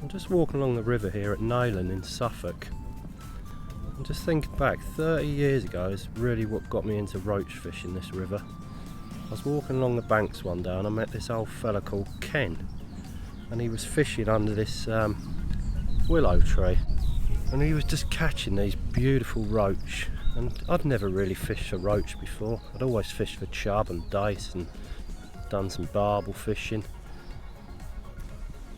Just walking along the river here at Neyland in Suffolk. And just thinking back, 30 years ago is really what got me into roach fishing this river. I was walking along the banks one day and I met this old fella called Ken, and he was fishing under this willow tree, and he was just catching these beautiful roach. And I'd never really fished for roach before. I'd always fished for chub and dace and done some barbel fishing.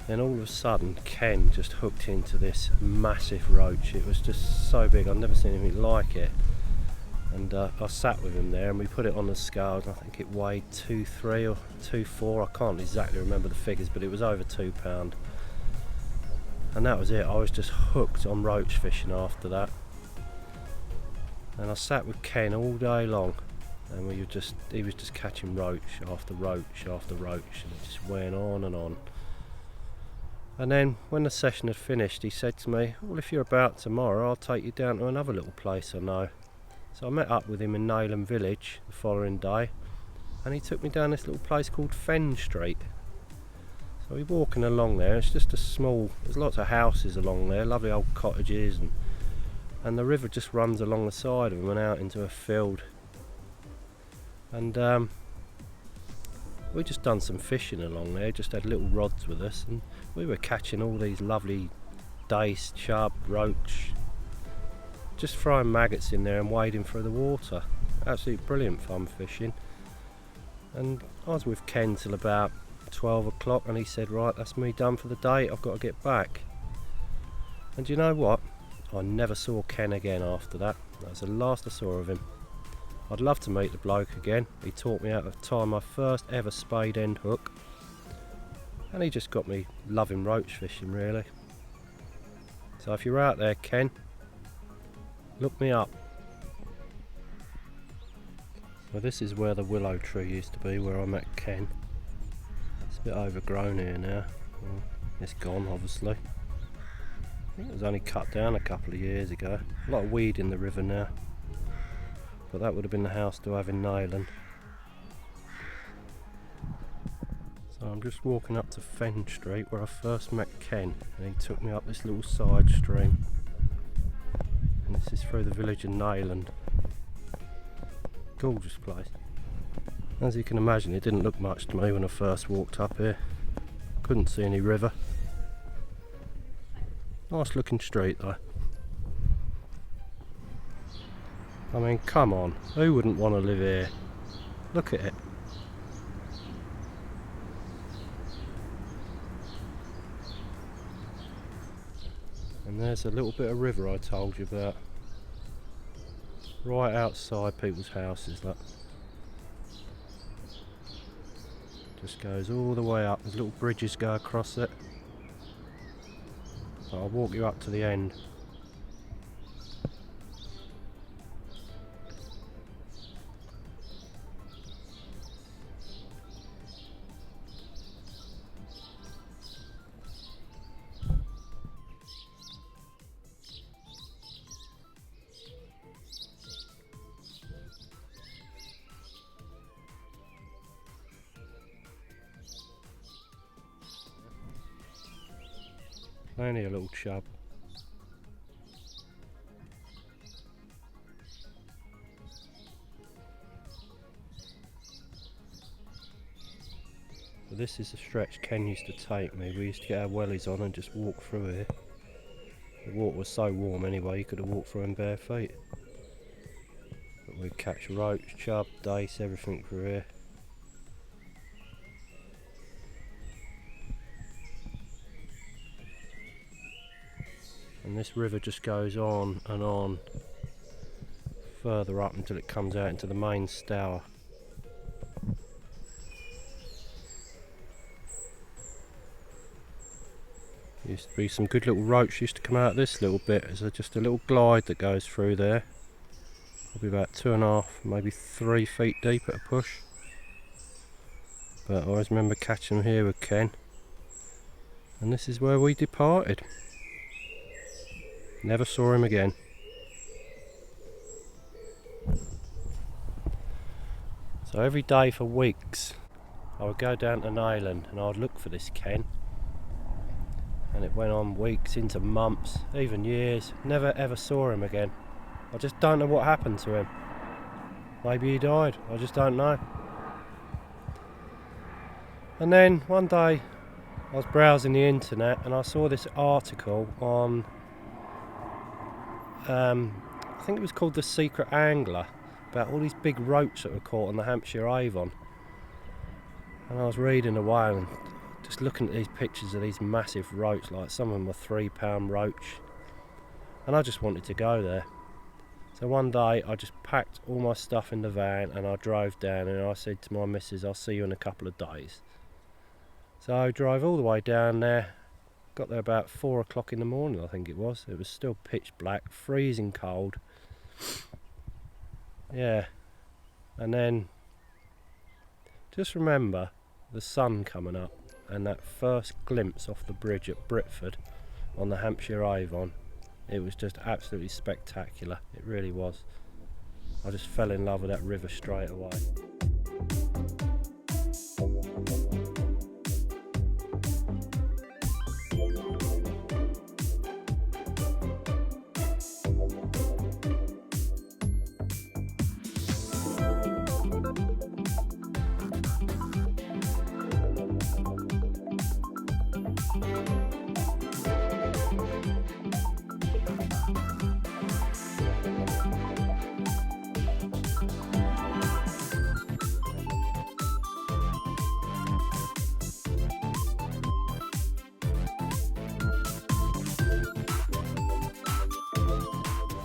Then all of a sudden Ken just hooked into this massive roach. It was just so big, I'd never seen anything like it. And I sat with him there and we put it on the scales. I think it weighed 2.3 or 2.4, I can't exactly remember the figures, but it was over £2. And that was it. I was just hooked on roach fishing after that. And I sat with Ken all day long, and he was just catching roach after roach after roach, and it just went on and on. And then when the session had finished, he said to me, well, if you're about tomorrow, I'll take you down to another little place I know. So I met up with him in Neyland village the following day, and he took me down this little place called Fen Street. So we're walking along there. It's just there's lots of houses along there, lovely old cottages, and the river just runs along the side of them and out into a field. And we just done some fishing along there, just had little rods with us, and we were catching all these lovely dace, chub, roach, just throwing maggots in there and wading through the water. Absolutely brilliant fun fishing. And I was with Ken till about 12 o'clock, and he said, right, that's me done for the day, I've got to get back. And you know what? I never saw Ken again after that. That was the last I saw of him. I'd love to meet the bloke again. He taught me how to tie my first ever spade end hook, and he just got me loving roach fishing, really. So if you're out there, Ken, look me up. Well, this is where the willow tree used to be, where I met Ken. It's a bit overgrown here now. Well, it's gone, obviously. I think it was only cut down a couple of years ago. A lot of weed in the river now. But that would have been the house to have in Neyland. So I'm just walking up to Fen Street where I first met Ken, and he took me up this little side stream. And this is through the village of Neyland. Gorgeous place. As you can imagine, it didn't look much to me when I first walked up here. Couldn't see any river. Nice looking street though. I mean, come on, who wouldn't want to live here? Look at it. And there's a little bit of river I told you about. Right outside people's houses, that. Just goes all the way up. There's little bridges go across it. So I'll walk you up to the end. Plenty of little chub. But this is the stretch Ken used to take me. We used to get our wellies on and just walk through here. The water was so warm anyway, you could have walked through in bare feet. But we'd catch roach, chub, dace, everything through here. And this river just goes on and on further up until it comes out into the main Stour. Used to be some good little roach used to come out this little bit. There's just a little glide that goes through there. Probably about 2.5, maybe 3 feet deep at a push. But I always remember catching them here with Ken. And this is where we departed. Never saw him again. So every day for weeks I would go down to Nayland and I would look for this Ken. And it went on weeks into months, even years. Never ever saw him again. I just don't know what happened to him. Maybe he died, I just don't know. And then one day I was browsing the internet and I saw this article on, I think it was called The Secret Angler, about all these big roach that were caught on the Hampshire Avon. And I was reading away and just looking at these pictures of these massive roach, like some of them were 3-pound roach, and I just wanted to go there. So one day I just packed all my stuff in the van and I drove down, and I said to my missus, I'll see you in a couple of days. So I drove all the way down there, got there about 4 o'clock in the morning, I think it was. It was still pitch black, freezing cold. Yeah, and then just remember the sun coming up and that first glimpse off the bridge at Britford on the Hampshire Avon. It was just absolutely spectacular, it really was. I just fell in love with that river straight away.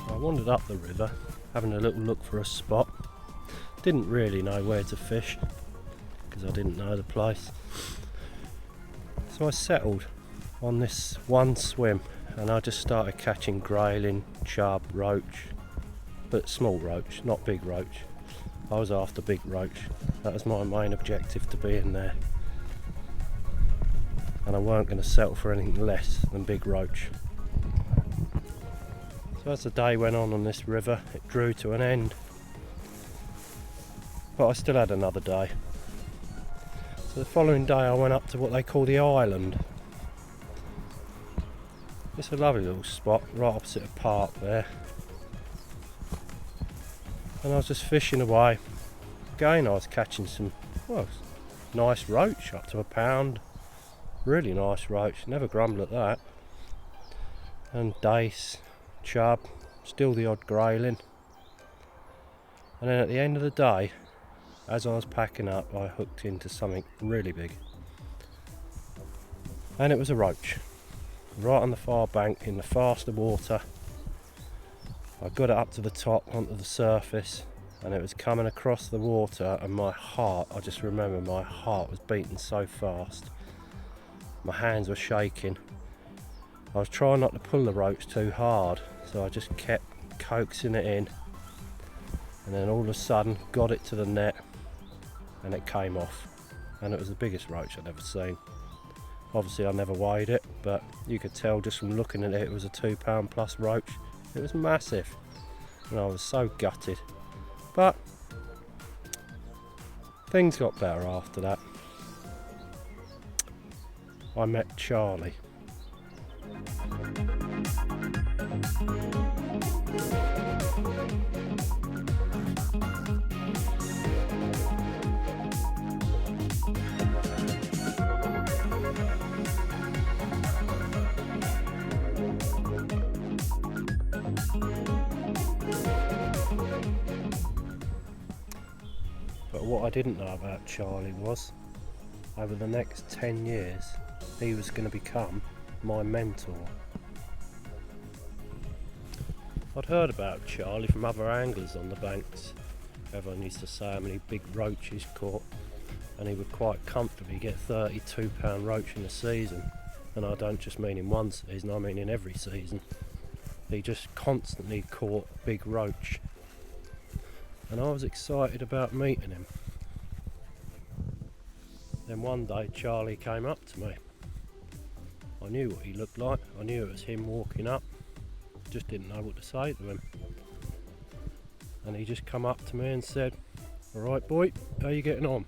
I wandered up the river, having a little look for a spot. Didn't really know where to fish, because I didn't know the place. So I settled on this one swim, and I just started catching grayling, chub, roach, but small roach, not big roach. I was after big roach. That was my main objective, to be in there. And I weren't going to settle for anything less than big roach. So as the day went on this river, it drew to an end. But I still had another day. So the following day I went up to what they call the island. It's a lovely little spot right opposite a park there. And I was just fishing away. Again I was catching some, well, nice roach, up to a pound. Really nice roach, never grumble at that. And dace, chub, still the odd grayling. And then at the end of the day, as I was packing up, I hooked into something really big. And it was a roach, right on the far bank in the faster water. I got it up to the top onto the surface, and it was coming across the water, and my heart, I just remember my heart was beating so fast. My hands were shaking. I was trying not to pull the roach too hard, so I just kept coaxing it in, and then all of a sudden got it to the net and it came off, and it was the biggest roach I'd ever seen. Obviously I never weighed it, but you could tell just from looking at it, it was a 2 pound plus roach. It was massive, and I was so gutted. But things got better after that. I met Charlie. But what I didn't know about Charlie was, over the next 10 years, he was going to become my mentor. I'd heard about Charlie from other anglers on the banks. Everyone used to say how many big roach he's caught, and he would quite comfortably get £32 roach in a season. And I don't just mean in one season, I mean in every season. He just constantly caught big roach, and I was excited about meeting him. Then one day Charlie came up to me. I knew what he looked like, I knew it was him walking up, just didn't know what to say to him. And he just come up to me and said, "Alright boy, how you getting on?"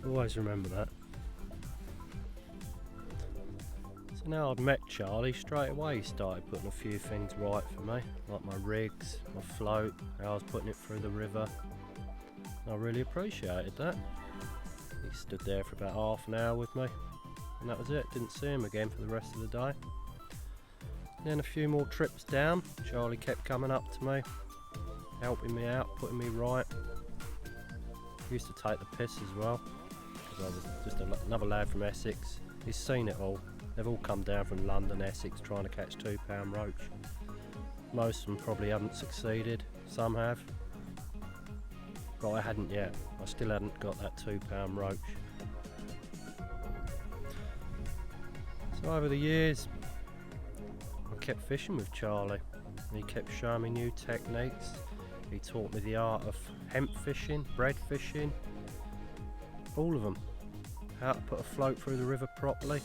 Always remember that. So now I'd met Charlie, straight away he started putting a few things right for me, like my rigs, my float, how I was putting it through the river. I really appreciated that. He stood there for about half an hour with me, and that was it. Didn't see him again for the rest of the day. Then a few more trips down, Charlie kept coming up to me, helping me out, putting me right. He used to take the piss as well, because I was just another lad from Essex. He's seen it all. They've all come down from London, Essex, trying to catch £2 roach. Most of them probably haven't succeeded, some have. But I hadn't yet. I still hadn't got that £2 roach. So over the years, I kept fishing with Charlie. He kept showing me new techniques. He taught me the art of hemp fishing, bread fishing, all of them. How to put a float through the river properly,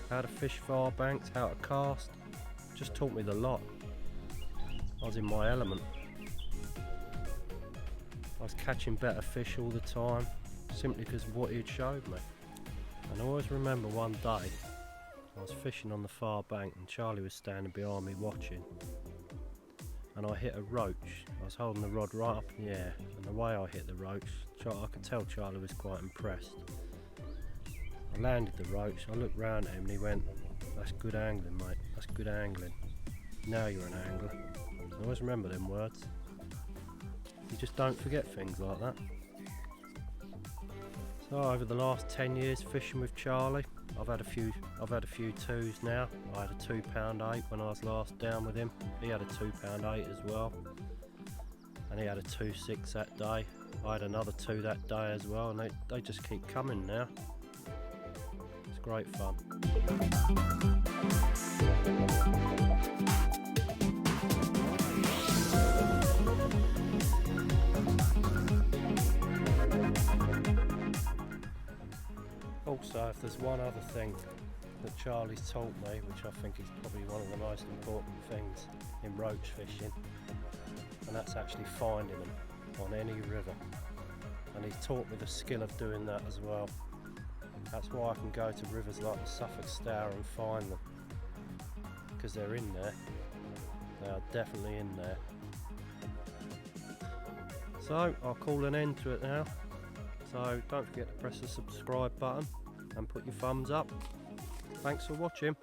how to fish far banks, how to cast. Just taught me the lot. I was in my element. I was catching better fish all the time, simply because of what he had showed me. And I always remember one day, I was fishing on the far bank and Charlie was standing behind me watching. And I hit a roach. I was holding the rod right up in the air, and the way I hit the roach, I could tell Charlie was quite impressed. I landed the roach, I looked round at him and he went, "That's good angling mate, that's good angling. Now you're an angler." I always remember them words. You just don't forget things like that. So over the last 10 years fishing with Charlie, I've had a few twos now. I had a £2.8 when I was last down with him. He had a £2.8 as well, and he had a 2.6 that day. I had another 2 that day as well, and they just keep coming now. It's great fun. Also, if there's one other thing that Charlie's taught me, which I think is probably one of the most important things in roach fishing, and that's actually finding them on any river. And he's taught me the skill of doing that as well. That's why I can go to rivers like the Suffolk Stour and find them, because they're in there. They are definitely in there. So I'll call an end to it now. So don't forget to press the subscribe button and put your thumbs up. Thanks for watching.